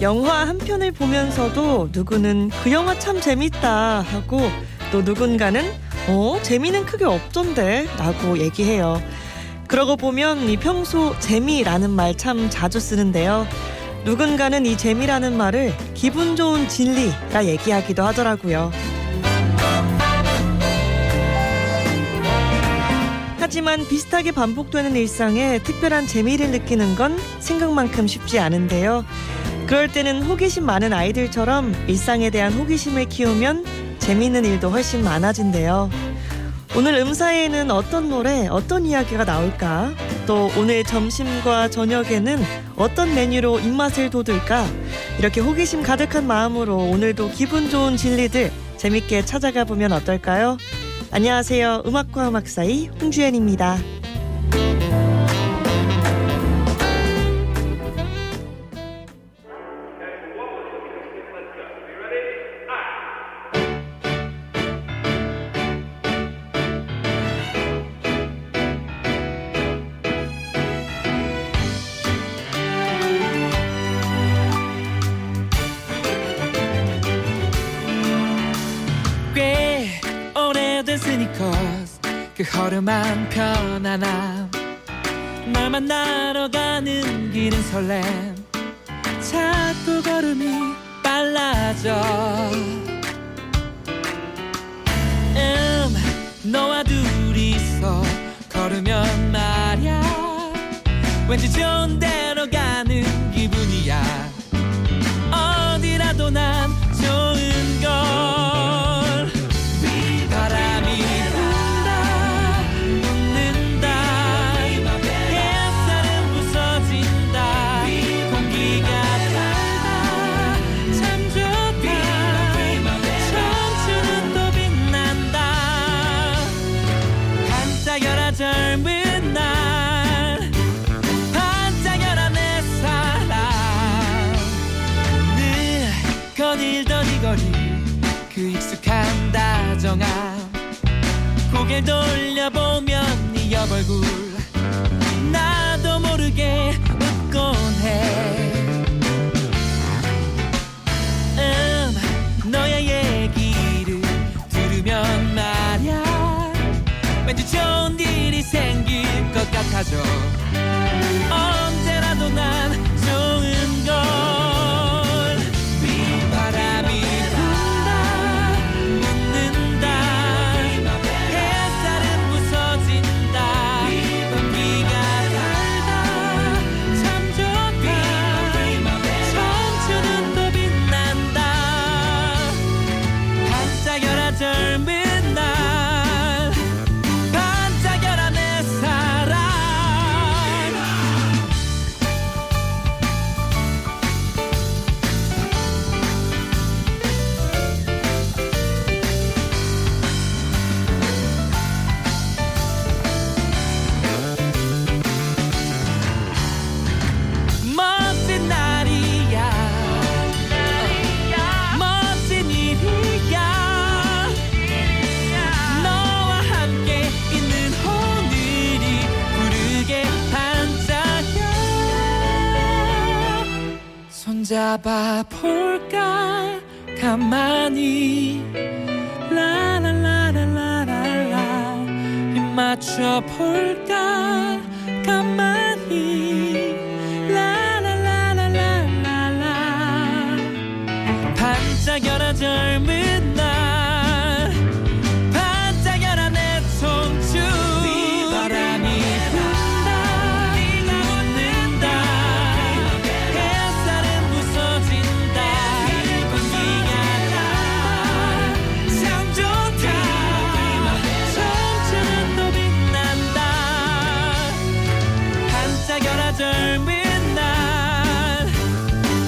영화 한 편을 보면서도 누구는 그 영화 참 재밌다 하고 또 누군가는 재미는 크게 없던데 라고 얘기해요. 그러고 보면 이 평소 재미라는 말 참 자주 쓰는데요. 누군가는 이 재미라는 말을 기분 좋은 진리라 얘기하기도 하더라고요. 하지만 비슷하게 반복되는 일상에 특별한 재미를 느끼는 건 생각만큼 쉽지 않은데요. 그럴 때는 호기심 많은 아이들처럼 일상에 대한 호기심을 키우면 재미있는 일도 훨씬 많아진대요. 오늘 음사에는 어떤 노래, 어떤 이야기가 나올까? 또 오늘 점심과 저녁에는 어떤 메뉴로 입맛을 돋울까? 이렇게 호기심 가득한 마음으로 오늘도 기분 좋은 진리들 재밌게 찾아가 보면 어떨까요? 안녕하세요. 음악과 음악 사이 홍주연입니다. 꽤 오래된 스니커스 그 허름한 편안함 널 만나러 가는 길은 설렘 자꾸 걸음이 빨라져 너와 둘이서 걸으면 말야 왠지 좋은 데로 가는 기분이야 어디라도 난 좋은 걸 바람이 분다 웃는다 햇살은 부서진다 공기가 달다 참 좋다 청춘은 또 빛난다 반짝여라 젊은 날 반짝여라 내 사랑 늘 거닐던 이 거리 그 익숙한 다정함 고개 돌려보면 네 옆얼굴 나도 모르게 웃곤 해 너의 얘기를 들으면 말야 왠지 좋은 일이 생길 것 같아져 언제라도 난 좋은 걸 바람이 분다 웃는다 햇살은 부서진다 공기가 달다 참 좋다 청춘은 또 빛난다 반짝여라 젊은 날 반짝여라 내 사랑 멋진 날이야 멋진 일이야 너와 함께 있는 오늘이 부르게 반짝여 손잡아 볼까 가만히 라라라라라라라 입 맞춰 볼까 가만히 라라라라라라라 반짝여라 젊은 날 반짝여라 내 청춘 바람이 분다 웃는다 햇살은 부서진다 공기가 달다 참 좋다 청춘은 또 빛난다 반짝여라 젊은 날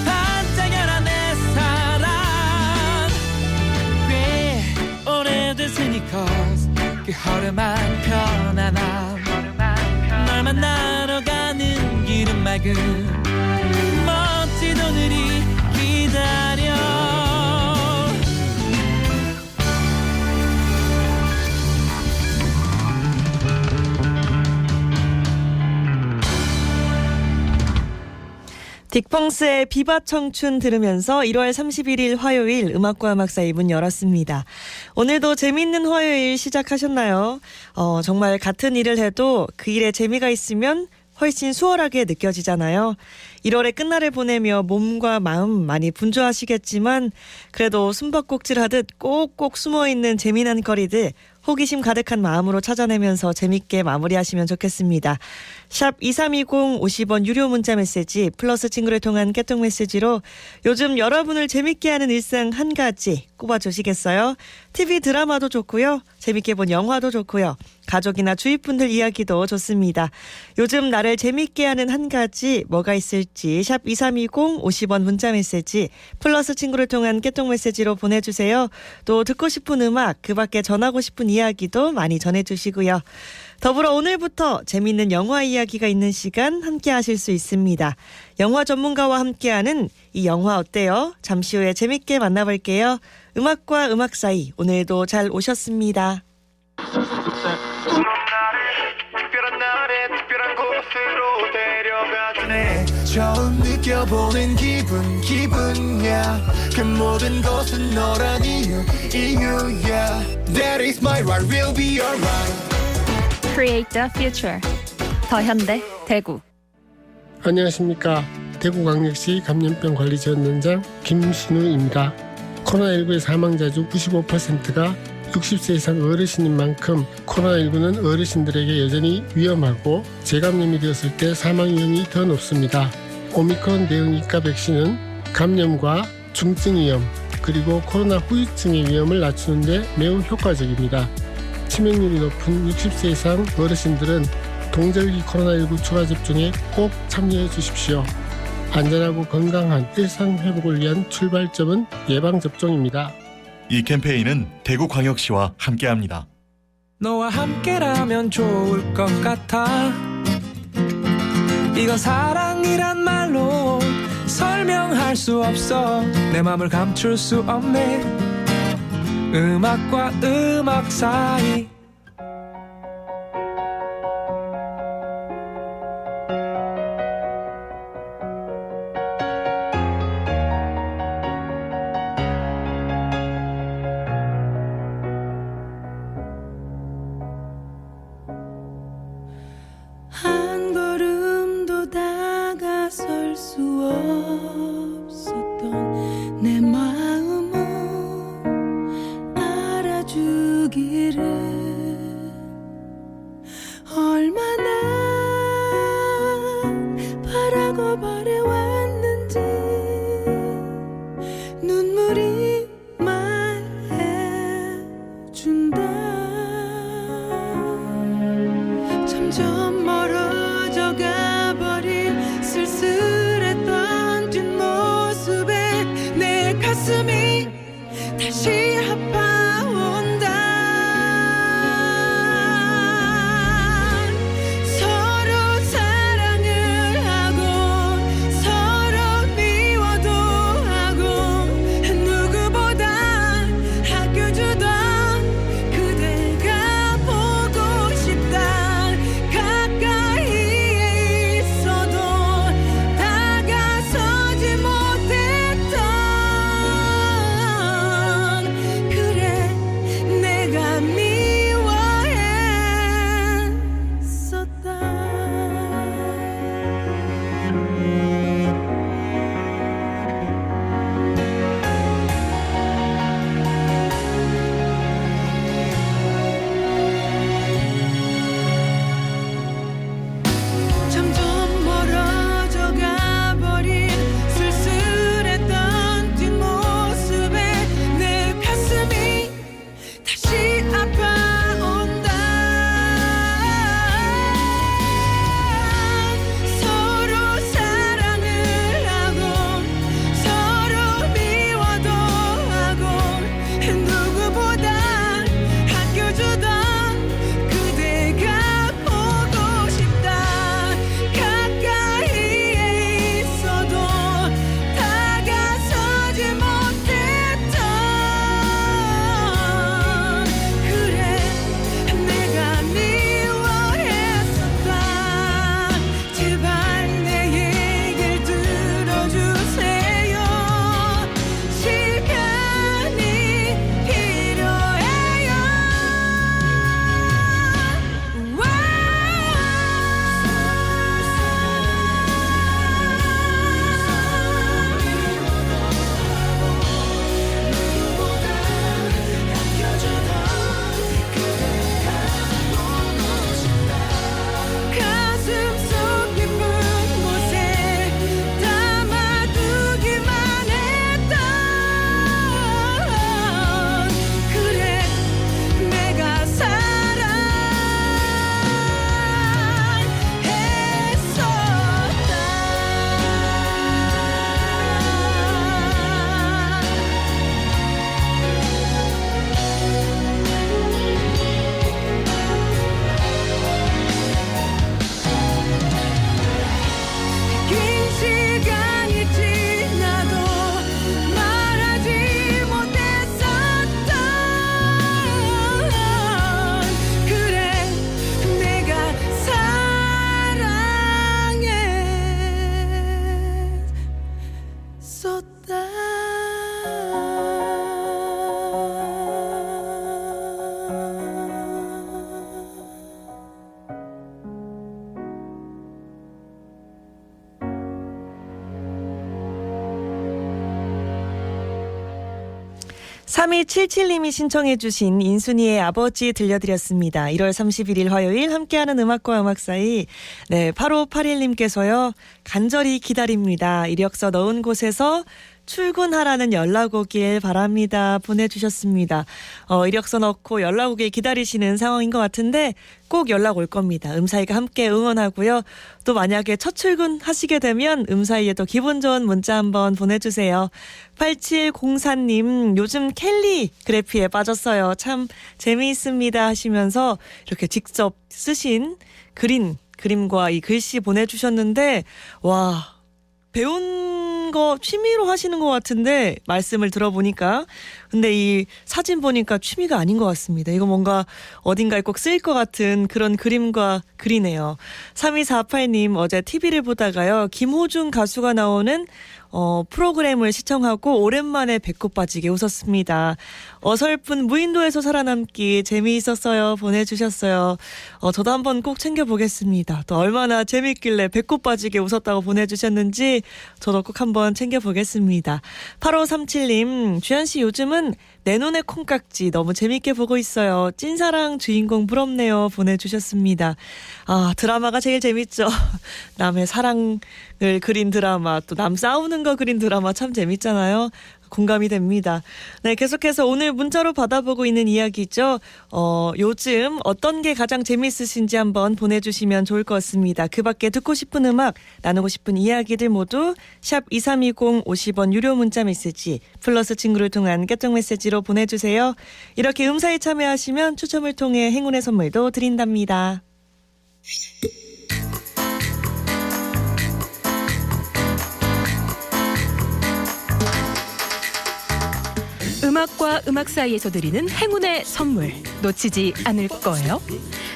반짝여라 내 사랑 꽤 오래된 스니커스 그 허름한 편안함 널 만나러 가는 길은 맑은 멋진 오늘이 기다려 딕펑스의 비바 청춘 들으면서 1월 31일 화요일 음악과 음악 사이 문 열었습니다. 오늘도 재미있는 화요일 시작하셨나요? 정말 같은 일을 해도 그 일에 재미가 있으면 훨씬 수월하게 느껴지잖아요. 1월의 끝날을 보내며 몸과 마음 많이 분주하시겠지만 그래도 숨바꼭질하듯 꼭꼭 숨어있는 재미난 거리들 호기심 가득한 마음으로 찾아내면서 재밌게 마무리하시면 좋겠습니다. 샵 2320 50원 유료 문자 메시지 플러스 친구를 통한 깨톡 메시지로 요즘 여러분을 재밌게 하는 일상 한 가지 꼽아주시겠어요? TV 드라마도 좋고요. 재밌게 본 영화도 좋고요. 가족이나 주위 분들 이야기도 좋습니다. 요즘 나를 재밌게 하는 한 가지 뭐가 있을지 샵 2320 50원 문자 메시지 플러스 친구를 통한 깨톡 메시지로 보내주세요. 또 듣고 싶은 음악 그 밖에 전하고 싶은 이야기도 많이 전해주시고요. 더불어 오늘부터 재밌는 영화 이야기가 있는 시간 함께 하실 수 있습니다. 영화 전문가와 함께하는 이 영화 어때요? 잠시 후에 재밌게 만나볼게요. 음악과 음악 사이 오늘도 잘 오셨습니다. 특별한 날에 특별한 곳으로 데려가주네. 처음 느껴보는 기분이야. 그 모든 것은 너란 이유야. That is my right, we'll be alright. Create the future. 더현대 대구. 안녕하십니까. 대구광역시 감염병 관리지원단장 김신우입니다. 코로나19의 사망자 중 95%가 60세 이상 어르신인 만큼 코로나19는 어르신들에게 여전히 위험하고 재감염이 되었을 때 사망 위험이 더 높습니다. 오미크론 대응이과 백신은 감염과 중증 위험 그리고 코로나 후유증의 위험을 낮추는 데 매우 효과적입니다. 치명률이 높은 60세 이상 어르신들은 동절기 코로나19 추가 접종에 꼭 참여해 주십시오. 안전하고 건강한 일상 회복을 위한 출발점은 예방접종입니다. 이 캠페인은 대구광역시와 함께합니다. 너와 함께라면 좋을 것 같아. 이건 사랑이란 말로 설명할 수 없어. 내 맘을 감출 수 없네. 음악과 음악 사이. 한 걸음도 다가설 수 없었던 내 마음을 알아주기를 얼마나 바라고 바래왔는지 눈물이 말해준다. 점점 멀어져 가버린 쓸쓸했던 뒷모습에 내 가슴이 다시 아파온다. 서로 사랑을 하고 서로 미워도 하고 누구보다 아껴주던 그대가 보고 싶다. 가끔 3277님이 신청해 주신 인순이의 아버지 들려드렸습니다. 1월 31일 화요일 함께하는 음악과 음악 사이. 네, 8581님께서요. 간절히 기다립니다. 이력서 넣은 곳에서 출근하라는 연락 오길 바랍니다. 보내주셨습니다. 이력서 넣고 연락 오길 기다리시는 상황인 것 같은데 꼭 연락 올 겁니다. 음사이가 함께 응원하고요. 또 만약에 첫 출근 하시게 되면 음사이에도 기분 좋은 문자 한번 보내주세요. 8704님 요즘 캘리 그래피에 빠졌어요. 참 재미있습니다 하시면서 이렇게 직접 쓰신 그림과 이 글씨 보내주셨는데 와 배운 거 취미로 하시는 것 같은데 말씀을 들어보니까 근데 이 사진 보니까 취미가 아닌 것 같습니다. 이거 뭔가 어딘가에 꼭 쓰일 것 같은 그런 그림과 글이네요. 3248님 어제 TV를 보다가요. 김호중 가수가 나오는 프로그램을 시청하고 오랜만에 배꼽 빠지게 웃었습니다. 어설픈 무인도에서 살아남기 재미있었어요. 보내주셨어요. 저도 한번 꼭 챙겨보겠습니다. 또 얼마나 재밌길래 배꼽 빠지게 웃었다고 보내주셨는지 저도 꼭 한번 챙겨보겠습니다. 8537님 주현씨 요즘은 내 눈의 콩깍지 너무 재밌게 보고 있어요. 찐사랑 주인공 부럽네요. 보내주셨습니다. 아 드라마가 제일 재밌죠. 남의 사랑을 그린 드라마 또 남 싸우는 거 그린 드라마 참 재밌잖아요. 공감이 됩니다. 네, 계속해서 오늘 문자로 받아보고 있는 이야기죠. 요즘 어떤 게 가장 재밌으신지 한번 보내주시면 좋을 것 같습니다. 그 밖에 듣고 싶은 음악, 나누고 싶은 이야기들 모두 샵 2320 50원 유료 문자 메시지 플러스 친구를 통한 깨톡 메시지로 보내주세요. 이렇게 음사에 참여하시면 추첨을 통해 행운의 선물도 드린답니다. 음악과 음악 사이에서 드리는 행운의 선물 놓치지 않을 거예요.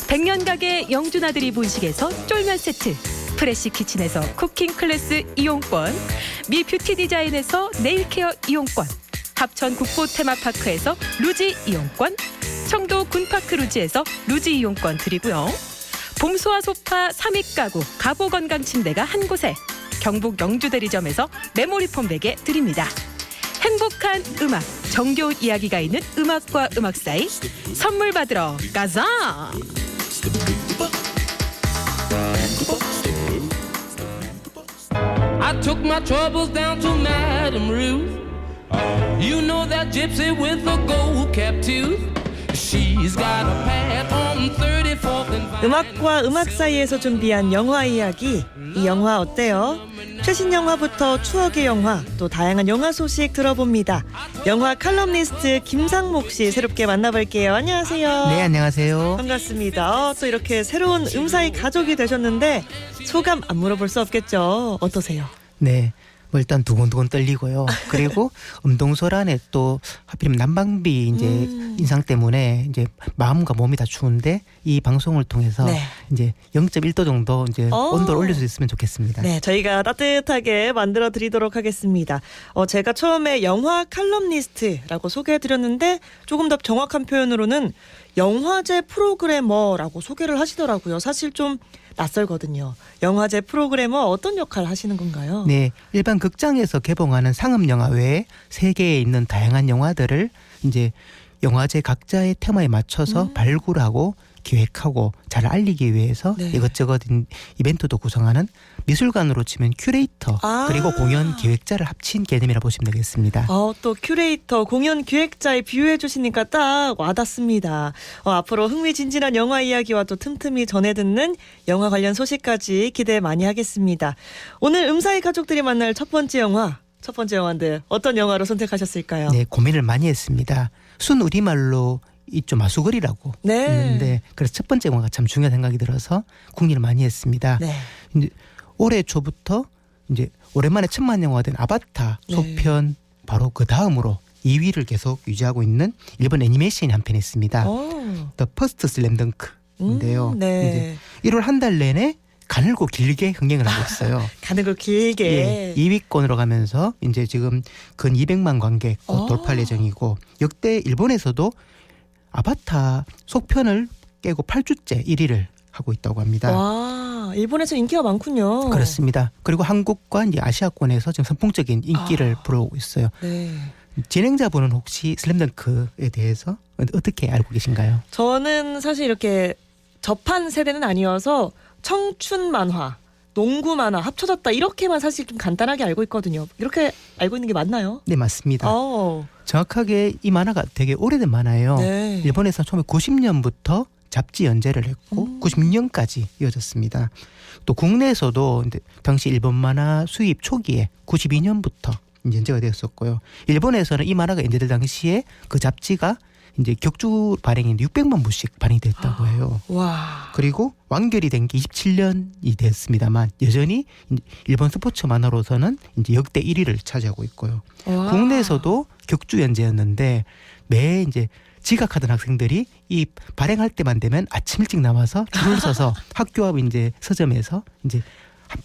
100년 가게 영준아들이 본식에서 쫄면 세트, 프레시 키친에서 쿠킹 클래스 이용권, 미 뷰티 디자인에서 네일케어 이용권, 합천 국보 테마파크에서 루지 이용권, 청도 군파크 루지에서 루지 이용권 드리고요. 봄소와 소파 3위 가구 가보건강침대가 한 곳에 경북 영주대리점에서 메모리폼 베개 드립니다. 행복한 음악, 정겨운 이야기가 있는 음악과 음악 사이 선물 받으러 가자! I took my troubles down to Madame Ruth. You know that gypsy with the gold cap tooth. She's got a pad on 34th and Vine. 음악과 음악 사이에서 준비한 영화 이야기. 이 영화 어때요? 최신 영화부터 추억의 영화, 또 다양한 영화 소식 들어봅니다. 영화 칼럼니스트 김상목 씨 새롭게 만나볼게요. 안녕하세요. 네, 안녕하세요. 반갑습니다. 또 이렇게 새로운 음사의 가족이 되셨는데 소감 안 물어볼 수 없겠죠. 어떠세요? 네. 뭐 일단 두근두근 떨리고요. 그리고 음동설안에 또 하필이면 난방비 이제 인상 때문에 이제 마음과 몸이 다 추운데 이 방송을 통해서 네. 이제 0.1도 정도 이제 온도를 올릴 수 있으면 좋겠습니다. 네, 저희가 따뜻하게 만들어 드리도록 하겠습니다. 제가 처음에 영화 칼럼니스트라고 소개해드렸는데 조금 더 정확한 표현으로는 영화제 프로그래머라고 소개를 하시더라고요. 사실 좀 낯설거든요. 영화제 프로그래머 어떤 역할 하시는 건가요? 네, 일반 극장에서 개봉하는 상업 영화 외에 세계에 있는 다양한 영화들을 이제 영화제 각자의 테마에 맞춰서 발굴하고 기획하고 잘 알리기 위해서 네. 이것저것 이벤트도 구성하는 미술관으로 치면 큐레이터 그리고 공연 기획자를 합친 개념이라 보시면 되겠습니다. 또 큐레이터, 공연 기획자에 비유해 주시니까 딱 와닿습니다. 앞으로 흥미진진한 영화 이야기와 또 틈틈이 전해 듣는 영화 관련 소식까지 기대 많이 하겠습니다. 오늘 음사의 가족들이 만날 첫 번째 영화인데 어떤 영화로 선택하셨을까요? 네, 고민을 많이 했습니다. 순 우리말로 있죠, 마수거리라고 네. 있는데 그래서 첫 번째 영화가 참 중요한 생각이 들어서 궁리를 많이 했습니다. 네. 이제 올해 초부터 이제 오랜만에 천만 영화가 된 아바타 소편 바로 그 다음으로 2위를 계속 유지하고 있는 일본 애니메이션이 한 편 있습니다. The First 슬램덩크인데요. 네. 이제 1월 한 달 내내 가늘고 길게 흥행을 하고 있어요. 가늘고 길게. 예, 2위권으로 가면서 이제 지금 근 200만 관객 돌파할 예정이고 역대 일본에서도 아바타 속편을 깨고 8주째 1위를 하고 있다고 합니다. 와, 일본에서 인기가 많군요. 그렇습니다. 그리고 한국과 이제 아시아권에서 지금 선풍적인 인기를 불어오고 있어요. 네. 진행자분은 혹시 슬램덩크에 대해서 어떻게 알고 계신가요? 저는 사실 이렇게 접한 세대는 아니어서 청춘 만화, 농구 만화 합쳐졌다 이렇게만 사실 좀 간단하게 알고 있거든요. 이렇게 알고 있는 게 맞나요? 네, 맞습니다. 어. 정확하게 이 만화가 되게 오래된 만화예요. 네. 일본에서 처음에 90년부터 잡지 연재를 했고 96년까지 이어졌습니다. 또 국내에서도 이제 당시 일본 만화 수입 초기에 92년부터 연재가 되었었고요. 일본에서는 이 만화가 연재될 당시에 그 잡지가 이제 격주 발행인데 600만 부씩 발행됐다고 해요. 와. 그리고 완결이 된 게 27년이 됐습니다만 여전히 일본 스포츠 만화로서는 이제 역대 1위를 차지하고 있고요. 와. 국내에서도 격주 연재였는데 매 이제 지각하던 학생들이 이 발행할 때만 되면 아침 일찍 나와서 줄을 서서 학교 앞 이제 서점에서 이제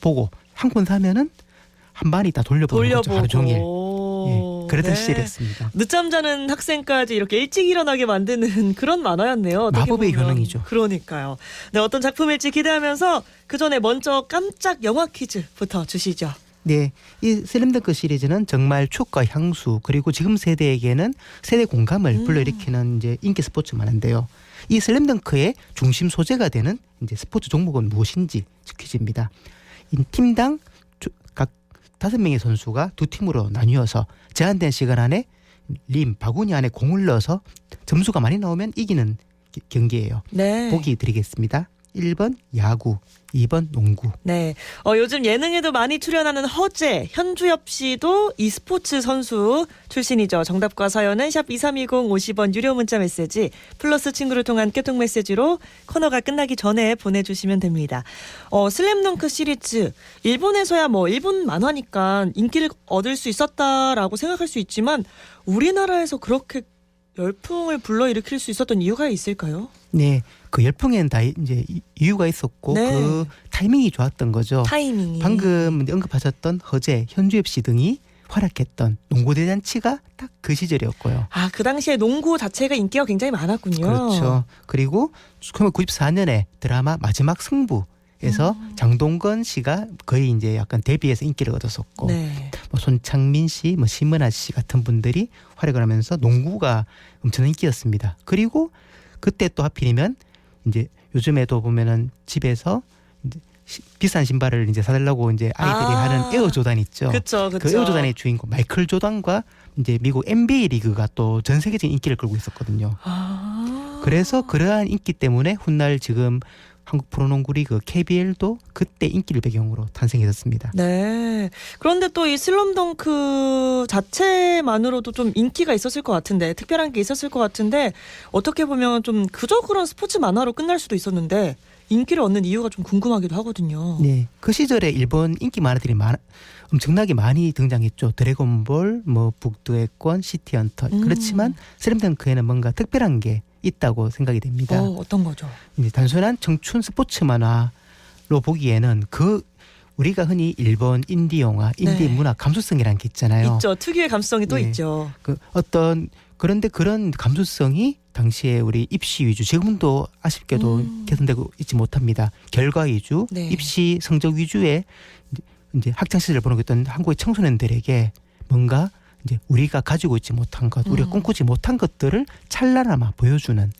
보고 한 권 사면은 한 반이 다 돌려보는 거죠, 하루 종일. 예, 그러던 네. 시절이었습니다. 늦잠 자는 학생까지 이렇게 일찍 일어나게 만드는 그런 만화였네요. 어떻게 마법의 보면. 효능이죠. 그러니까요. 네, 어떤 작품일지 기대하면서 그 전에 먼저 깜짝 영화 퀴즈부터 주시죠. 네, 이 슬램덩크 시리즈는 정말 추억과 향수 그리고 지금 세대에게는 세대 공감을 불러일으키는 이제 인기 스포츠 만화인데요. 이 슬램덩크의 중심 소재가 되는 이제 스포츠 종목은 무엇인지 퀴즈입니다. 이 팀당 각 5명의 선수가 두 팀으로 나뉘어서 제한된 시간 안에 바구니 안에 공을 넣어서 점수가 많이 나오면 이기는 경기예요. 네. 보기 드리겠습니다. 1번 야구, 2번 농구. 네. 요즘 예능에도 많이 출연하는 허재, 현주엽 씨도 e스포츠 선수 출신이죠. 정답과 사연은 샵 2320 50원 유료 문자 메시지 플러스 친구를 통한 깨통 메시지로 코너가 끝나기 전에 보내주시면 됩니다. 슬램덩크 시리즈 일본에서야 뭐 일본 만화니까 인기를 얻을 수 있었다라고 생각할 수 있지만 우리나라에서 그렇게 열풍을 불러일으킬 수 있었던 이유가 있을까요? 네, 그 열풍에는 다 이제 이유가 있었고 네. 그 타이밍이 좋았던 거죠. 타이밍이. 방금 언급하셨던 허재, 현주엽 씨 등이 활약했던 농구 대잔치가 딱 그 시절이었고요. 아, 그 당시에 농구 자체가 인기가 굉장히 많았군요. 그렇죠. 그리고 1994년에 드라마 마지막 승부에서 장동건 씨가 거의 이제 약간 데뷔해서 인기를 얻었었고, 네. 뭐 손창민 씨, 뭐 심은하 씨 같은 분들이 활약을 하면서 농구가 엄청난 인기였습니다. 그리고 그때 또 하필이면 이제 요즘에도 보면은 집에서 이제 비싼 신발을 이제 사달라고 이제 아이들이 하는 에어 조단 있죠. 그렇죠, 그 에어 조단의 주인공 마이클 조단과 이제 미국 NBA 리그가 또 전 세계적인 인기를 끌고 있었거든요. 그래서 그러한 인기 때문에 훗날 지금 한국 프로농구 리그 KBL도 그때 인기를 배경으로 탄생했었습니다. 네. 그런데 또 이 슬럼덩크 자체만으로도 좀 인기가 있었을 것 같은데, 특별한 게 있었을 것 같은데, 어떻게 보면 좀 그저 그런 스포츠 만화로 끝날 수도 있었는데, 인기를 얻는 이유가 좀 궁금하기도 하거든요. 네. 그 시절에 일본 인기 만화들이 엄청나게 많이 등장했죠. 드래곤볼, 뭐 북두의 권, 시티헌터. 그렇지만 슬램덩크에는 뭔가 특별한 게 있다고 생각이 됩니다. 어떤 거죠? 이제 단순한 청춘 스포츠 만화로 보기에는 우리가 흔히 일본 인디 영화, 인디 네. 문화 감수성이라는 게 있잖아요. 있죠. 특유의 감성이 또 네. 있죠. 그런데 그런 감수성이 당시에 우리 입시 위주, 지금도 아쉽게도 개선되고 있지 못합니다. 결과 위주, 네. 입시 성적 위주의 이제 학창 시절을 보내고 있던 한국의 청소년들에게 뭔가 이제 우리가 가지고 있지 못한 것, 우리가 꿈꾸지 못한 것들을 찰나나마 보여주는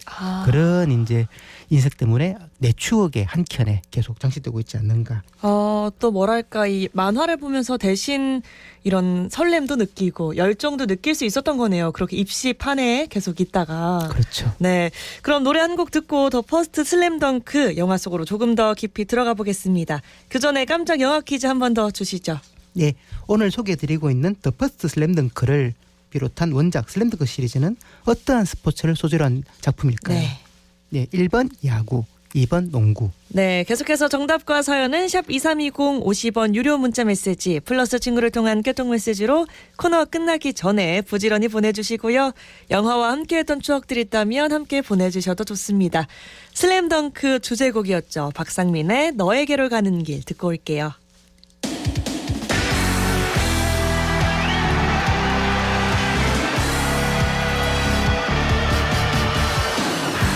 그런 이제 인색 때문에 내 추억의 한 켠에 계속 장식되고 있지 않는가. 또 뭐랄까, 이 만화를 보면서 대신 이런 설렘도 느끼고 열정도 느낄 수 있었던 거네요. 그렇게 입시판에 계속 있다가. 그렇죠. 네. 그럼 노래 한 곡 듣고 더 퍼스트 슬램덩크 영화 속으로 조금 더 깊이 들어가 보겠습니다. 그 전에 깜짝 영화 퀴즈 한 번 더 주시죠. 네, 오늘 소개해드리고 있는 더 퍼스트 슬램덩크를 비롯한 원작 슬램덩크 시리즈는 어떠한 스포츠를 소재로 한 작품일까요? 네, 1번 야구, 2번 농구. 네, 계속해서 정답과 사연은 샵 2320 50원 유료 문자 메시지 플러스 친구를 통한 깨통 메시지로 코너 끝나기 전에 부지런히 보내주시고요. 영화와 함께했던 추억들이 있다면 함께 보내주셔도 좋습니다. 슬램덩크 주제곡이었죠. 박상민의 너에게로 가는 길 듣고 올게요.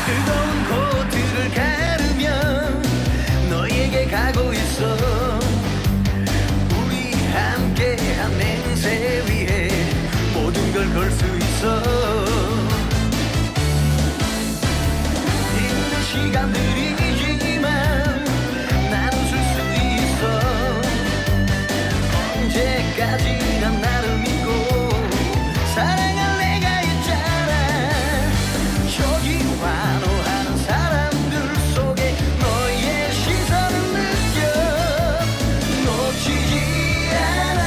뜨거운 코트를 가르며 너에게 가고 있어. 우리 함께한 맹세 위에 모든 걸 걸 시간 느리지만 난 웃을 수 있어 언제까지나 나를 믿고 사랑할 내가 있잖아 저기 환호하는 사람들 속에 너의 시선을 느껴 놓치지 않아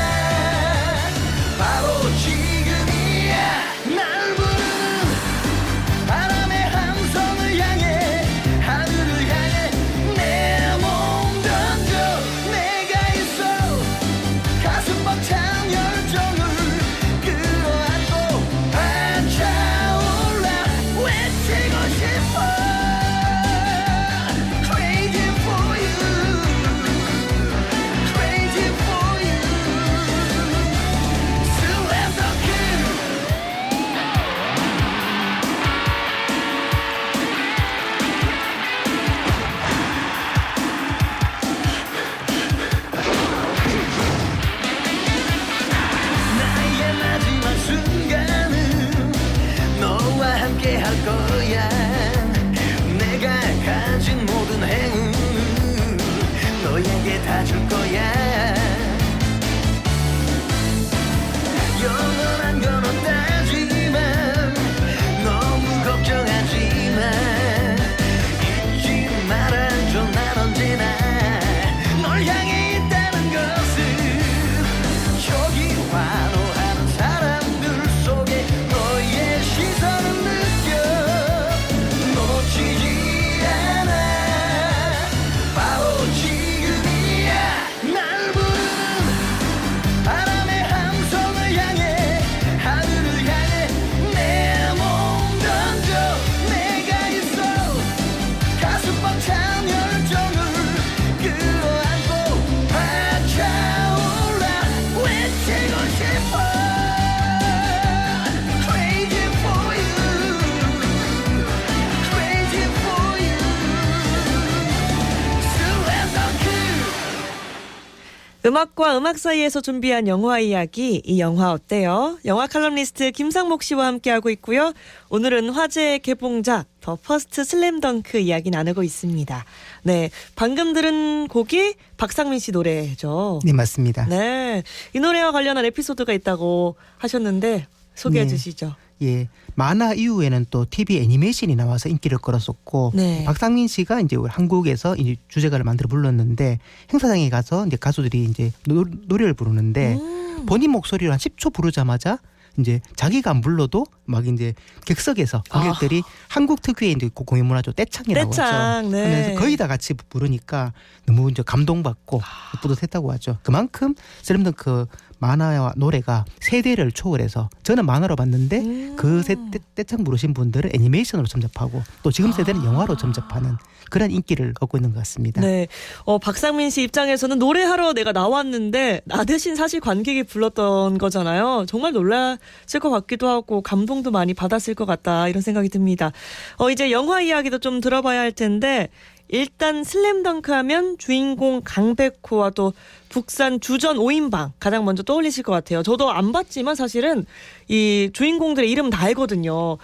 바로 지금이야 날 부르는 바람의 함성을 향해 하늘을 향해 내 몸 던져 내가 있어 가슴 벅찬 열정을 끌어안고 반차올라 외치고 싶어 Crazy for you Crazy for you Slam dunk 나의 마지막 순간은 너와 함께 할 거야 내가 가진 모든 행운을 너에게 다 줄 거야 영원한 건 없다지만 너무 걱정하지마 잊지 말아줘 난 언제나 널 향해 있다는 것을 저기 환호하는 사람들 속에 너의 시선을 느껴 놓치지 않아 바로 지금이야 날 부르는 바람의 함성을 향해 하늘을 향해 내 몸 던져 내가 있어 가슴 벅찬 열정을 끌어안고 반차올라 외치고 싶어 Crazy for you Crazy for you Slam dunk 음악과 음악 사이에서 준비한 영화 이야기, 이 영화 어때요? 영화 칼럼니스트 김상목 씨와 함께하고 있고요. 오늘은 화제의 개봉작 더 퍼스트 슬램덩크 이야기 나누고 있습니다. 네, 방금 들은 곡이 박상민 씨 노래죠. 네, 맞습니다. 네, 이 노래와 관련한 에피소드가 있다고 하셨는데 소개해 네. 주시죠. 예, 만화 이후에는 또 TV 애니메이션이 나와서 인기를 끌었었고 네. 박상민 씨가 이제 우리 한국에서 이제 주제가를 만들어 불렀는데 행사장에 가서 이제 가수들이 이제 노래를 부르는데 본인 목소리로 한 10초 부르자마자 이제 자기가 안 불러도 막 이제 객석에서 관객들이 한국 특유의 이제 공연 문화죠 떼창이라고 떼창, 하죠. 네. 하면서 거의 다 같이 부르니까 너무 이제 감동받고 뿌듯했다고 하죠. 그만큼 슬램덩크 만화와 노래가 세대를 초월해서 저는 만화로 봤는데 그 떼창 부르신 분들은 애니메이션으로 점접하고 또 지금 세대는 영화로 점접하는 그런 인기를 얻고 있는 것 같습니다. 네, 박상민 씨 입장에서는 노래하러 내가 나왔는데 나 대신 사실 관객이 불렀던 거잖아요. 정말 놀랐을 것 같기도 하고 감동도 많이 받았을 것 같다 이런 생각이 듭니다. 이제 영화 이야기도 좀 들어봐야 할 텐데 일단 슬램덩크 하면 주인공 강백호와 또 북산 주전 5인방 가장 먼저 떠올리실 것 같아요. 저도 안 봤지만 사실은 이 주인공들의 이름 다 알거든요.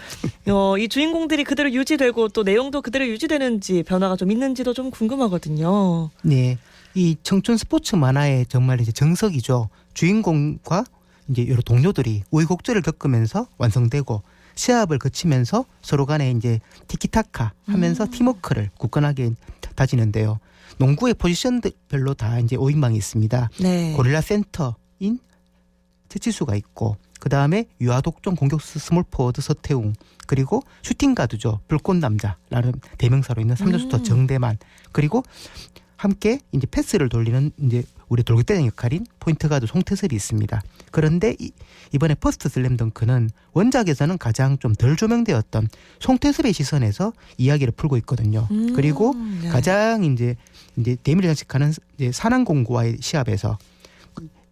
이 주인공들이 그대로 유지되고 또 내용도 그대로 유지되는지 변화가 좀 있는지도 좀 궁금하거든요. 네, 이 청춘 스포츠 만화의 정말 이제 정석이죠. 주인공과 이제 여러 동료들이 우여곡절을 겪으면서 완성되고 시합을 거치면서 서로 간에 이제 티키타카 하면서 팀워크를 굳건하게 다지는데요. 농구의 포지션별로 다 이제 5인방이 있습니다. 네. 고릴라 센터인 최치수가 있고 그 다음에 유아독종 공격수 스몰 포워드 서태웅 그리고 슈팅 가드죠. 불꽃 남자라는 대명사로 있는 3루수터 정대만 그리고 함께 이제 패스를 돌리는 이제 우리 돌격대장 역할인 포인트 가드 송태섭이 있습니다. 그런데 이번에 퍼스트 슬램덩크는 원작에서는 가장 좀 덜 조명되었던 송태섭의 시선에서 이야기를 풀고 있거든요. 그리고 네. 가장 이제 대미를 장식하는 이제 산안공구와의 시합에서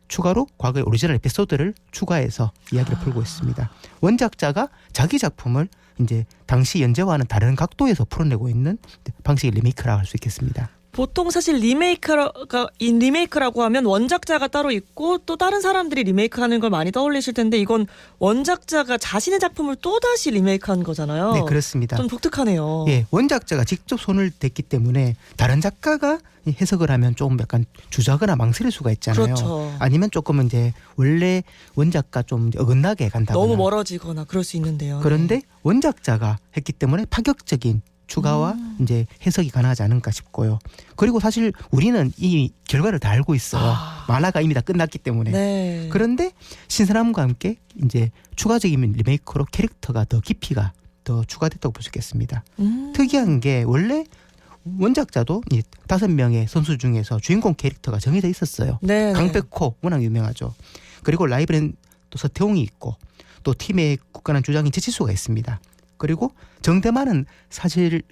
추가로 과거의 오리지널 에피소드를 추가해서 이야기를 풀고 있습니다. 원작자가 자기 작품을 이제 당시 연재와는 다른 각도에서 풀어내고 있는 방식의 리메이크라고 할 수 있겠습니다. 보통 사실 리메이크라고 하면 원작자가 따로 있고 또 다른 사람들이 리메이크하는 걸 많이 떠올리실 텐데 이건 원작자가 자신의 작품을 또 다시 리메이크한 거잖아요. 네, 그렇습니다. 좀 독특하네요. 예, 원작자가 직접 손을 댔기 때문에 다른 작가가 해석을 하면 좀 약간 주저하거나 망설일 수가 있잖아요. 그렇죠. 아니면 조금은 이제 원래 원작과 좀 어긋나게 간다거나. 너무 멀어지거나 그럴 수 있는데요. 그런데 네. 원작자가 했기 때문에 파격적인 추가와 이제 해석이 가능하지 않을까 싶고요. 그리고 사실 우리는 이 결과를 다 알고 있어요. 만화가 이미 다 끝났기 때문에. 네. 그런데 신선함과 함께 이제 추가적인 리메이크로 캐릭터가 더 깊이가 더 추가됐다고 볼 수 있겠습니다. 특이한 게 원래 원작자도 이 5명의 선수 중에서 주인공 캐릭터가 정해져 있었어요. 네. 강백호 워낙 유명하죠. 그리고 라이브는 또 서태웅이 있고 또 팀의 굳건한 주장인 지치수가 있습니다. 그리고 정대만은 사실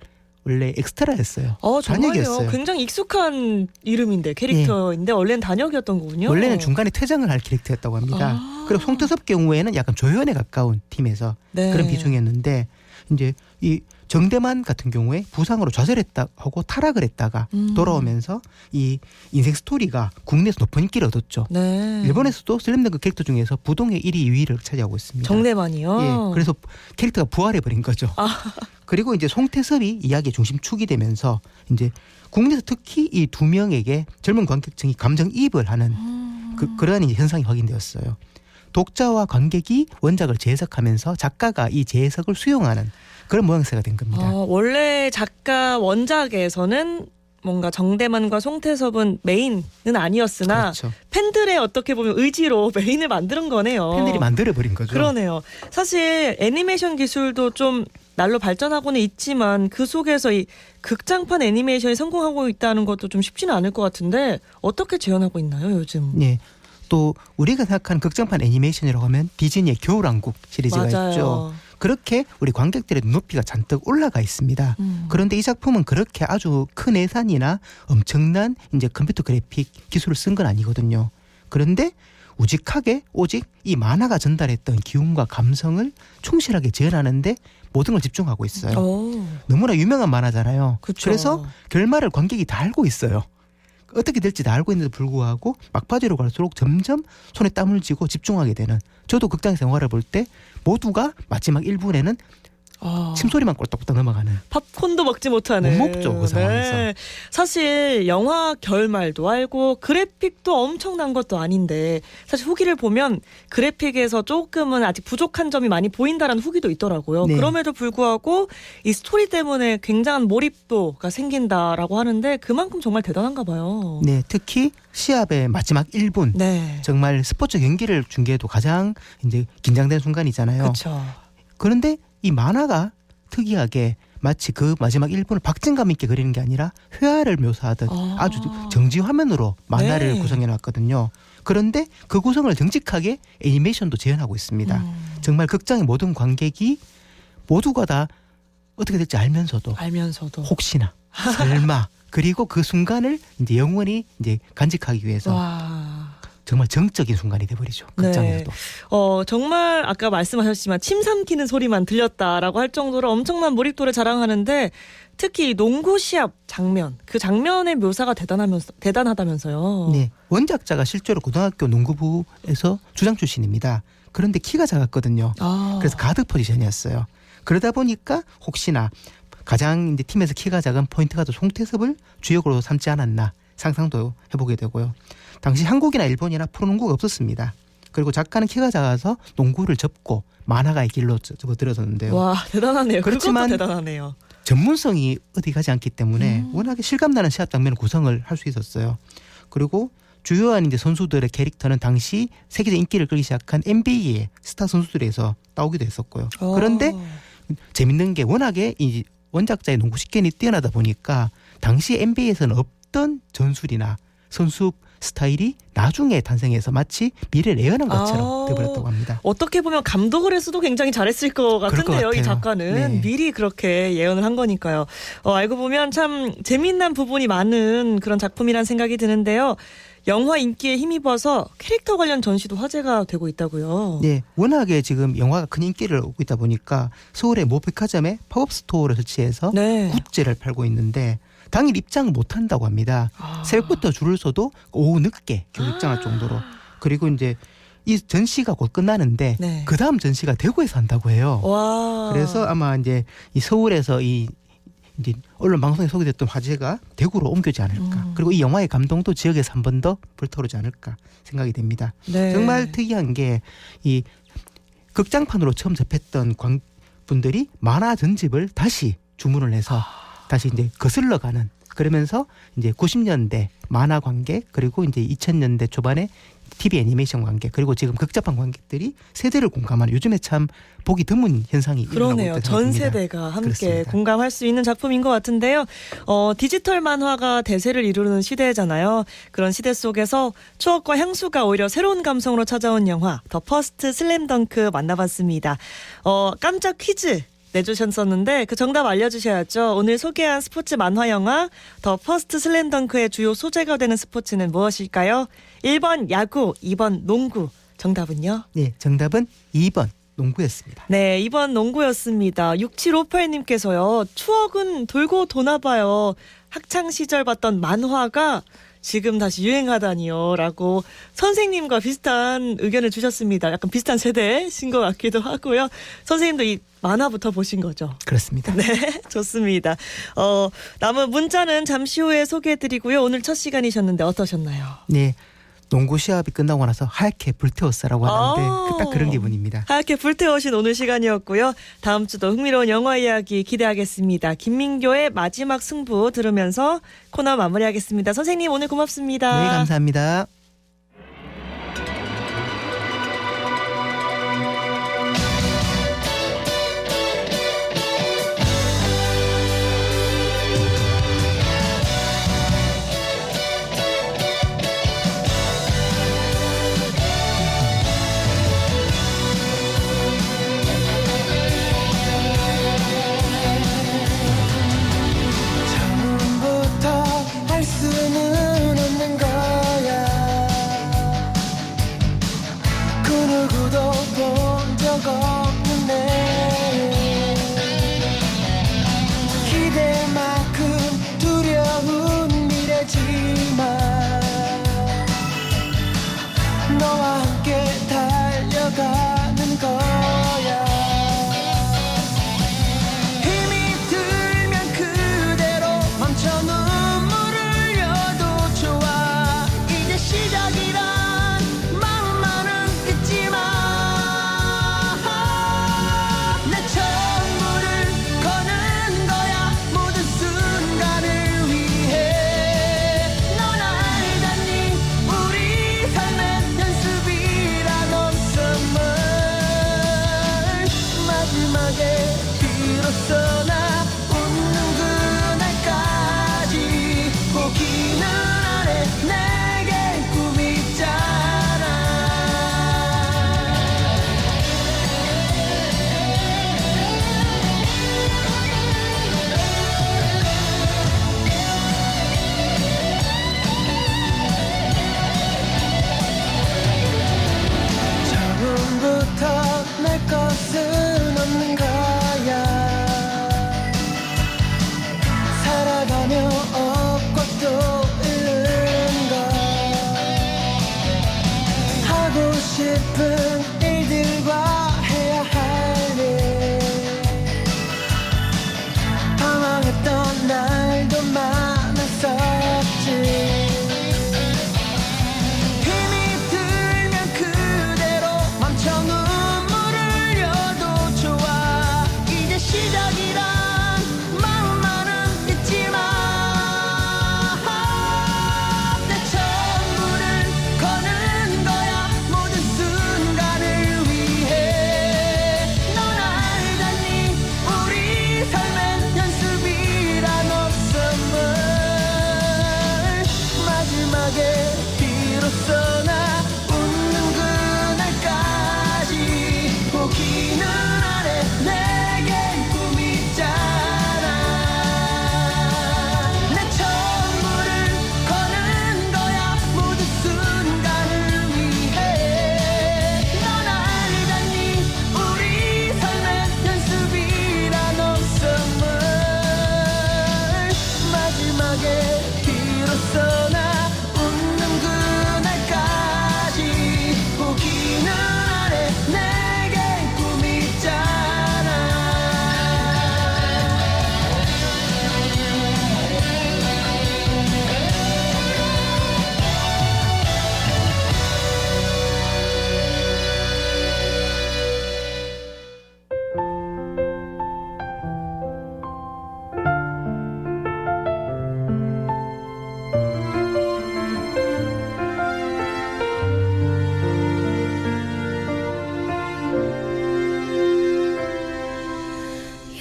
원래 엑스트라였어요. 정말요? 단역이었어요. 굉장히 익숙한 이름인데 캐릭터인데 원래는 단역이었던 거군요. 원래는 중간에 퇴장을 할 캐릭터였다고 합니다. 그리고 송태섭 경우에는 약간 조연에 가까운 팀에서 네. 그런 비중이었는데 이제 이 정대만 같은 경우에 부상으로 좌절했다 하고 타락을 했다가 돌아오면서 이 인생 스토리가 국내에서 높은 인기를 얻었죠. 네. 일본에서도 슬램덩크 캐릭터 중에서 부동의 1위, 2위를 차지하고 있습니다. 정대만이요? 예, 그래서 캐릭터가 부활해버린 거죠. 그리고 이제 송태섭이 이야기의 중심축이 되면서 이제 국내에서 특히 이 두 명에게 젊은 관객층이 감정이입을 하는 그러한 이제 현상이 확인되었어요. 독자와 관객이 원작을 재해석하면서 작가가 이 재해석을 수용하는 그런 모양새가 된 겁니다. 원래 작가 원작에서는 뭔가 정대만과 송태섭은 메인은 아니었으나 그렇죠. 팬들의 어떻게 보면 의지로 메인을 만드는 거네요. 팬들이 만들어버린 거죠. 그러네요. 사실 애니메이션 기술도 좀 날로 발전하고는 있지만 그 속에서 이 극장판 애니메이션이 성공하고 있다는 것도 좀 쉽지는 않을 것 같은데 어떻게 재현하고 있나요 요즘? 네. 또 우리가 생각하는 극장판 애니메이션이라고 하면 디즈니의 겨울왕국 시리즈가 맞아요. 있죠. 그렇게 우리 관객들의 눈높이가 잔뜩 올라가 있습니다. 그런데 이 작품은 그렇게 아주 큰 예산이나 엄청난 이제 컴퓨터 그래픽 기술을 쓴 건 아니거든요. 그런데 우직하게 오직 이 만화가 전달했던 기운과 감성을 충실하게 재현하는데 모든 걸 집중하고 있어요. 너무나 유명한 만화잖아요. 그쵸. 그래서 결말을 관객이 다 알고 있어요. 어떻게 될지 다 알고 있는데도 불구하고 막바지로 갈수록 점점 손에 땀을 쥐고 집중하게 되는, 저도 극장에서 영화를 볼 때 모두가 마지막 1분에는 침소리만 꼴딱꼴딱 넘어가는. 팝콘도 먹지 못하는. 못 먹죠, 그 상황에서. 네. 사실 영화 결말도 알고 그래픽도 엄청난 것도 아닌데 사실 후기를 보면 그래픽에서 조금은 아직 부족한 점이 많이 보인다라는 후기도 있더라고요. 네. 그럼에도 불구하고 이 스토리 때문에 굉장한 몰입도가 생긴다라고 하는데 그만큼 정말 대단한가 봐요. 네, 특히 시합의 마지막 1분. 네. 정말 스포츠 경기를 중계해도 가장 이제 긴장된 순간이잖아요. 그렇죠. 그런데 이 만화가 특이하게 마치 그 마지막 1분을 박진감 있게 그리는 게 아니라 회화를 묘사하듯 아주 정지 화면으로 만화를 네. 구성해놨거든요. 그런데 그 구성을 정직하게 애니메이션도 재현하고 있습니다. 정말 극장의 모든 관객이 모두가 다 어떻게 될지 알면서도 혹시나 설마 그리고 그 순간을 이제 영원히 이제 간직하기 위해서 정말 정적인 순간이 돼버리죠. 극장에서도. 네. 정말 아까 말씀하셨지만 침 삼키는 소리만 들렸다라고 할 정도로 엄청난 몰입도를 자랑하는데 특히 농구 시합 장면, 그 장면의 묘사가 대단하다면서요. 네, 원작자가 실제로 고등학교 농구부에서 주장 출신입니다. 그런데 키가 작았거든요. 그래서 가드 포지션이었어요. 그러다 보니까 혹시나 가장 이제 팀에서 키가 작은 포인트 가드 송태섭을 주역으로 삼지 않았나 상상도 해보게 되고요. 당시 한국이나 일본이나 프로농구가 없었습니다. 그리고 작가는 키가 작아서 농구를 접고 만화가의 길로 접어들어섰는데요. 와, 대단하네요. 그렇지만 그것도 대단하네요. 전문성이 어디 가지 않기 때문에 워낙에 실감나는 시합 장면을 구성을 할 수 있었어요. 그리고 주요한 이제 선수들의 캐릭터는 당시 세계적 인기를 끌기 시작한 NBA의 스타 선수들에서 따오기도 했었고요. 그런데 재밌는 게 워낙에 이 원작자의 농구 식견이 뛰어나다 보니까 당시 NBA에서는 없던 전술이나 선수 스타일이 나중에 탄생해서 마치 미래를 예언한 것처럼 되어버렸다고 합니다. 어떻게 보면 감독을 했어도 굉장히 잘했을 것 그럴 것 같은데요. 이 같아요. 작가는 네. 미리 그렇게 예언을 한 거니까요. 알고 보면 참 재미있는 부분이 많은 그런 작품이란 생각이 드는데요. 영화 인기에 힘입어서 캐릭터 관련 전시도 화제가 되고 있다고요. 네, 워낙에 지금 영화가 큰 인기를 얻고 있다 보니까 서울의 모 백화점에 팝업 스토어를 설치해서 네. 굿즈를 팔고 있는데 당일 입장을 못 한다고 합니다. 아. 새벽부터 줄을 서도 오후 늦게 겨우 입장할 정도로. 그리고 이제 이 전시가 곧 끝나는데 네. 그 다음 전시가 대구에서 한다고 해요. 와. 그래서 아마 이제 이 서울에서 이제 언론 방송에 소개됐던 화제가 대구로 옮겨지 않을까. 그리고 이 영화의 감동도 지역에서 한 번 더 불타오르지 않을까 생각이 됩니다. 네. 정말 특이한 게 이 극장판으로 처음 접했던 분들이 만화 전집을 다시 주문을 해서 다시 이제 거슬러 가는, 그러면서 이제 90년대 만화 관객, 그리고 이제 2000년대 초반에 TV 애니메이션 관객, 그리고 지금 극장판 관객들이 세대를 공감하는, 요즘에 참 보기 드문 현상이 일어나고 그러네요. 있다고 전 생각합니다. 세대가 함께 그렇습니다. 공감할 수 있는 작품인 것 같은데요. 디지털 만화가 대세를 이루는 시대잖아요. 그런 시대 속에서 추억과 향수가 오히려 새로운 감성으로 찾아온 영화 더 퍼스트 슬램덩크 만나봤습니다. 깜짝 퀴즈 내주셨었는데 그 정답 알려주셔야죠. 오늘 소개한 스포츠 만화 영화 더 퍼스트 슬램덩크의 주요 소재가 되는 스포츠는 무엇일까요? 1번 야구, 2번 농구. 정답은요? 네, 정답은 2번 농구였습니다. 네, 2번 농구였습니다. 6758님께서요. 추억은 돌고 도나 봐요. 학창 시절 봤던 만화가 지금 다시 유행하다니요. 라고 선생님과 비슷한 의견을 주셨습니다. 약간 비슷한 세대신 것 같기도 하고요. 선생님도 이 만화부터 보신 거죠? 그렇습니다. 네, 좋습니다. 남은 문자는 잠시 후에 소개해드리고요. 오늘 첫 시간이셨는데 어떠셨나요? 네, 농구 시합이 끝나고 나서 하얗게 불태웠어라고 하는데 딱 그런 기분입니다. 하얗게 불태우신 오늘 시간이었고요. 다음 주도 흥미로운 영화 이야기 기대하겠습니다. 김민교의 마지막 승부 들으면서 코너 마무리하겠습니다. 선생님 오늘 고맙습니다. 네, 감사합니다. 처음부터 할 수는 없는 거야. 그 누구도 본 적 없는데 기대만큼 두려운 미래지만 너와 함께 달려가는 거야. 힘이 들면 그대로 멈춰 눈물을 흘려도 좋아. 이제 시작이란 마음만은 잊지마. 내 전부를 거는 거야. 모든 순간을 위해. 넌 알잖니 우리 삶의 연습이란 선물. 마지막에 비로소 나 웃는 그날까지 포기는 안 해. 내게 꿈이 있잖아. 처음부터 내 것은 없는 거야. 살아가며 얻고 또 잃는 거. 하고 싶은 일들과 해야 할 일. 방황했던 날도 많았었지. 힘이 들면 그대로 멈춰 눈물을 흘려도 좋아. 이제 시작이란 마음만은 잊지마. 내 전부를 거는 거야. 모든 순간 벗어나 웃는 그날까지 포기는 안 해 내겐 꿈이 있잖아.